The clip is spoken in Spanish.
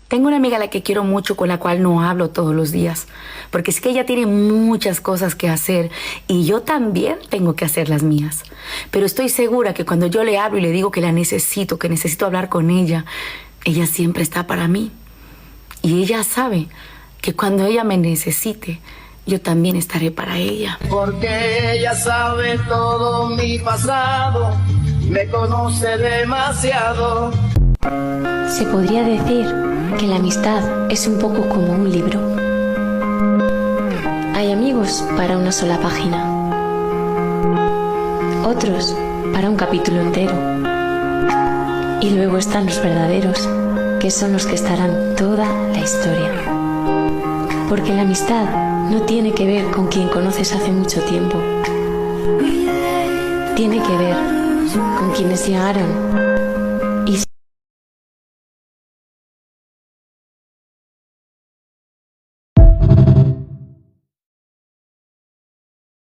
Tengo una amiga a la que quiero mucho, con la cual no hablo todos los días, porque es que ella tiene muchas cosas que hacer y yo también tengo que hacer las mías. Pero estoy segura que cuando yo le hablo y le digo que la necesito, que necesito hablar con ella siempre está para mí. Y ella sabe que cuando ella me necesite, yo también estaré para ella. Porque ella sabe todo mi pasado, me conoce demasiado. Se podría decir que la amistad es un poco como un libro. Hay amigos para una sola página, otros para un capítulo entero. Y luego están los verdaderos, que son los que estarán toda la historia. Porque la amistad no tiene que ver con quien conoces hace mucho tiempo. Tiene que ver con quienes llegaron